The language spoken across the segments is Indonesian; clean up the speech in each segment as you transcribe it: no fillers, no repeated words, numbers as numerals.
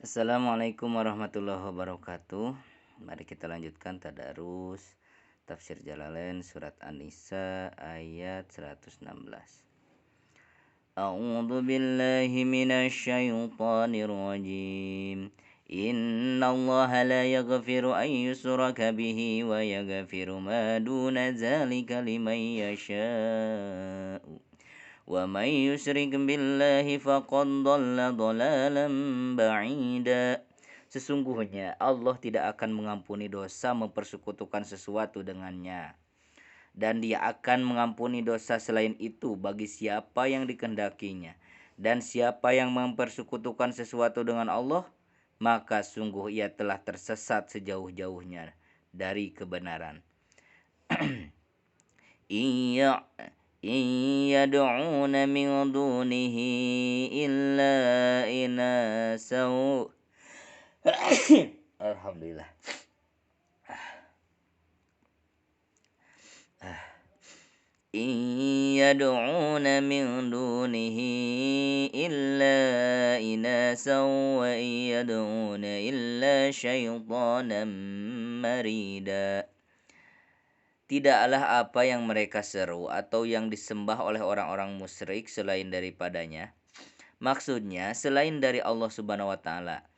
Assalamualaikum warahmatullahi wabarakatuh. Mari kita lanjutkan tadarus tafsir Jalalain surat An-Nisa ayat 116. A'udzu billahi minasy syaithanir rajim. Innallaha la yaghfiru an yushraka bihi wa yaghfiru ma duna dzalika liman yasha'u. Wa may yusyrik billahi faqad dhalla dhalalan ba'ida. Sesungguhnya Allah tidak akan mengampuni dosa mempersekutukan sesuatu dengannya, dan Dia akan mengampuni dosa selain itu bagi siapa yang dikehendakinya. Dan siapa yang mempersekutukan sesuatu dengan Allah, maka sungguh ia telah tersesat sejauh-jauhnya dari kebenaran. Iya yad'una min dunihi illa inasau. Alhamdulillah. Yad'una min dunihi illa inasa wa yad'una illa syaitanan marida. Tidaklah apa yang mereka seru atau yang disembah oleh orang-orang musyrik selain daripadanya. Maksudnya selain dari Allah Subhanahu wa taala.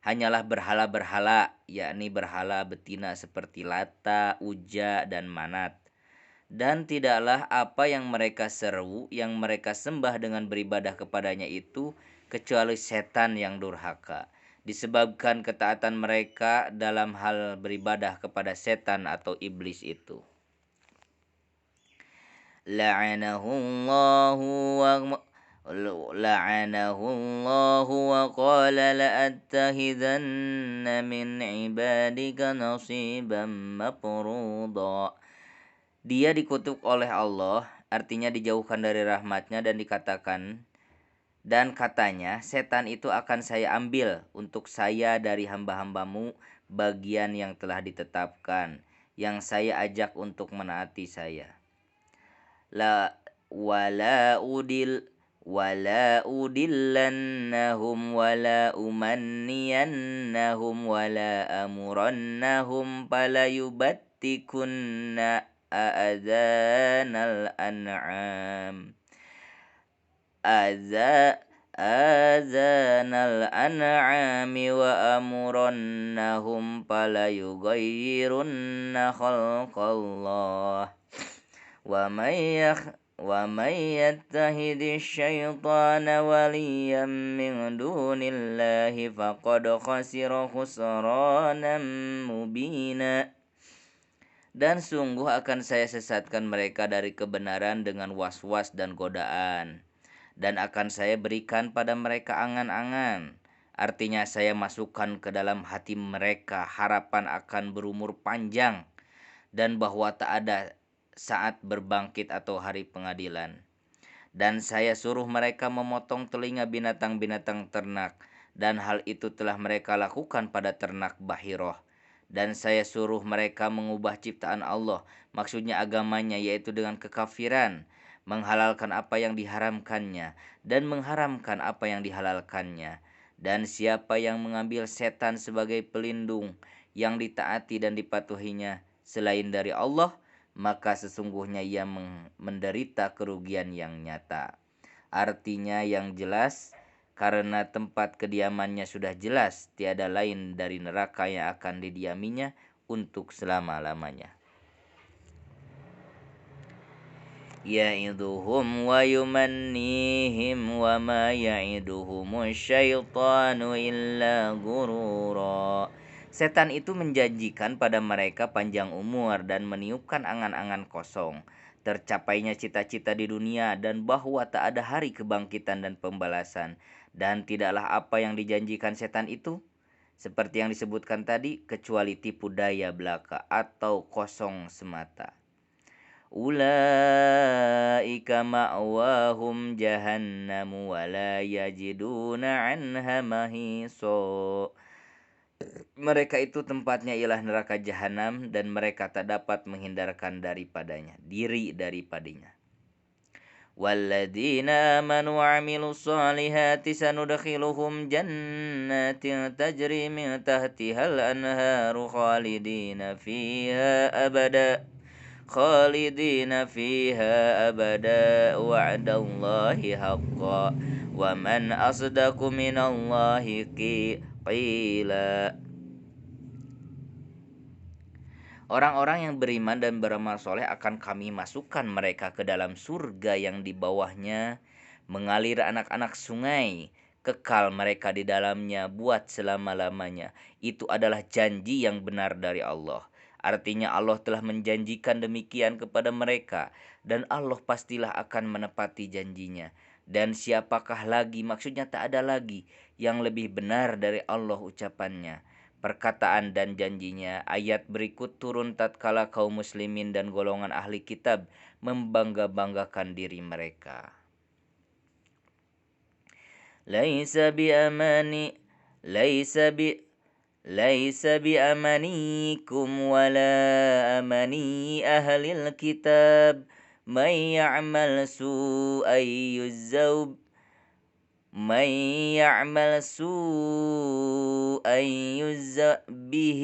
Hanyalah berhala-berhala, yakni berhala betina seperti Lata, Uja, dan Manat. Dan tidaklah apa yang mereka seru, yang mereka sembah dengan beribadah kepadanya itu, kecuali setan yang durhaka, disebabkan ketaatan mereka dalam hal beribadah kepada setan atau iblis itu. La'anahu wa qala la'attakhidhanna min ibadika nasiban mafruḍa. Dia dikutuk oleh Allah, artinya dijauhkan dari rahmatnya, dan dikatakan, dan katanya, setan itu akan saya ambil untuk saya dari hamba-hambamu bagian yang telah ditetapkan, yang saya ajak untuk menaati saya. Wala udillannahum wala umanniyannahum wala amurannahum falayubattikunna azanal an'ami wa amurannahum falayughayyirunna khalqallah wa may yattahidis syaitana waliyan min dunillahi faqad khasira khusranan mubina. Dan sungguh akan saya sesatkan mereka dari kebenaran dengan was-was dan godaan, dan akan saya berikan pada mereka angan-angan. Artinya saya masukkan ke dalam hati mereka harapan akan berumur panjang, dan bahwa tak ada saat berbangkit atau hari pengadilan. Dan saya suruh mereka memotong telinga binatang-binatang ternak, dan hal itu telah mereka lakukan pada ternak Bahiroh. Dan saya suruh mereka mengubah ciptaan Allah, maksudnya agamanya, yaitu dengan kekafiran, menghalalkan apa yang diharamkannya, dan mengharamkan apa yang dihalalkannya. Dan siapa yang mengambil setan sebagai pelindung yang ditaati dan dipatuhinya selain dari Allah, maka sesungguhnya ia menderita kerugian yang nyata. Artinya yang jelas, karena tempat kediamannya sudah jelas, tiada lain dari neraka yang akan didiaminya untuk selama-lamanya. Ya'iduhum wa yumannihim wa ma ya'iduhumu syaitanu illa gurura. Setan itu menjanjikan pada mereka panjang umur dan meniupkan angan-angan kosong, tercapainya cita-cita di dunia, dan bahwa tak ada hari kebangkitan dan pembalasan. Dan tidaklah apa yang dijanjikan setan itu, seperti yang disebutkan tadi, kecuali tipu daya belaka atau kosong semata. Ulaika ma'wahum jahannamu wa la yajiduna anha mahiso. Mereka itu tempatnya ialah neraka jahanam, dan mereka tak dapat menghindarkan daripadanya, diri daripadanya. والذين آمنوا وعملوا الصالحات سندخلهم جنات تجري من تحتها الأنهار خالدين فيها أبدا وعد الله حقا ومن أصدق من الله قيلا. Orang-orang yang beriman dan beramal soleh akan kami masukkan mereka ke dalam surga yang di bawahnya mengalir anak-anak sungai, kekal mereka di dalamnya buat selama-lamanya. Itu adalah janji yang benar dari Allah. Artinya Allah telah menjanjikan demikian kepada mereka dan Allah pastilah akan menepati janjinya. Dan siapakah lagi, maksudnya tak ada lagi yang lebih benar dari Allah ucapannya, perkataan dan janjinya. Ayat berikut turun tatkala kaum muslimin dan golongan ahli kitab membangga-banggakan diri mereka. Laisa bi amani laisa bi amanikum wala amani ahlil kitab may ya'mal su'an yujzab من يعمل سوءا يجزأ به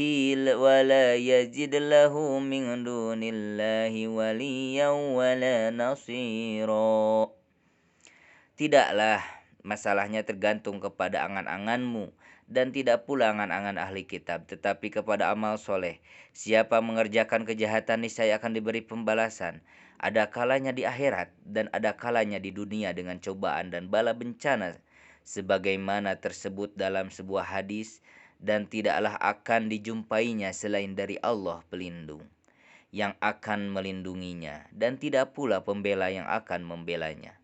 ولا يجد له من دون الله وليا ولا نصيرا. Tidaklah masalahnya tergantung kepada angan-anganmu dan tidak pula angan-angan ahli kitab, tetapi kepada amal soleh. Siapa mengerjakan kejahatan niscaya akan diberi pembalasan. Ada kalanya di akhirat dan ada kalanya di dunia dengan cobaan dan bala bencana sebagaimana tersebut dalam sebuah hadis, dan tidaklah akan dijumpainya selain dari Allah pelindung yang akan melindunginya dan tidak pula pembela yang akan membelanya.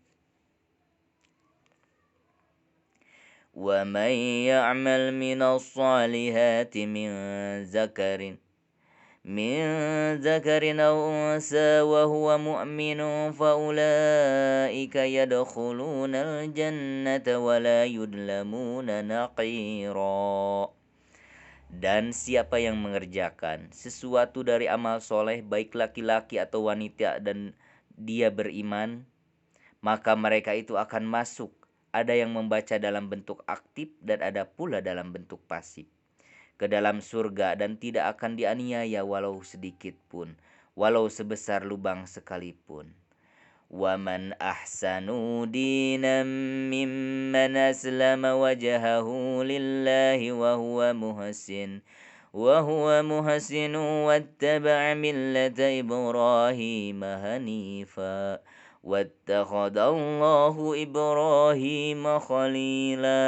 وَمَنْ يَعْمَلْ مِنَ الصَّالِحَاتِ من ذكر أو أنثى وهو مؤمن فأولئك يدخلون الجنة ولا يظلمون نقيرا. Dan siapa yang mengerjakan sesuatu dari amal soleh, baik laki-laki atau wanita, dan dia beriman, maka mereka itu akan masuk. Ada yang membaca dalam bentuk aktif dan ada pula dalam bentuk pasif, ke dalam surga, dan tidak akan dianiaya walau sedikit pun, walau sebesar lubang sekalipun. وَمَنْ أَحْسَنُ دِينًا مِّمَّنْ أَسْلَمَ وَجْهَهُ لِلَّهِ وَهُوَ مُحْسِنٌ وَاتَّبَعَ مِلَّةَ إِبْرَاهِيمَ حَنِيفًا وَاتَّخَذَ اللَّهُ إِبْرَاهِيمَ خَلِيلًا.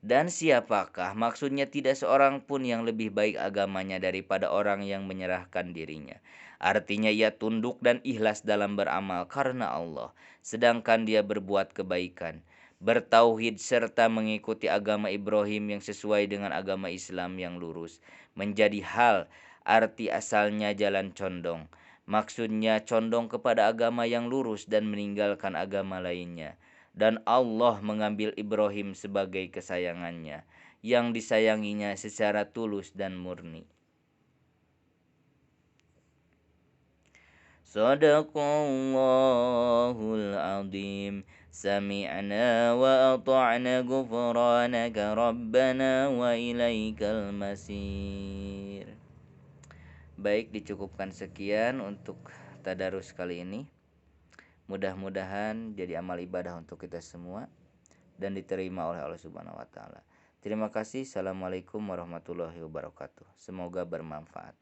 Dan siapakah, maksudnya tidak seorang pun yang lebih baik agamanya daripada orang yang menyerahkan dirinya. Artinya ia tunduk dan ikhlas dalam beramal karena Allah, sedangkan dia berbuat kebaikan, bertauhid serta mengikuti agama Ibrahim yang sesuai dengan agama Islam yang lurus. Menjadi hal arti asalnya jalan condong. Maksudnya condong kepada agama yang lurus dan meninggalkan agama lainnya. Dan Allah mengambil Ibrahim sebagai kesayangannya, yang disayanginya secara tulus dan murni. Sadaqallahul azim. Sami'na wa ata'na ghufranaka rabbana wa ilaikal masir. Baik, dicukupkan sekian untuk tadarus kali ini. Mudah-mudahan jadi amal ibadah untuk kita semua dan diterima oleh Allah Subhanahu wa taala. Terima kasih. Assalamualaikum warahmatullahi wabarakatuh. Semoga bermanfaat.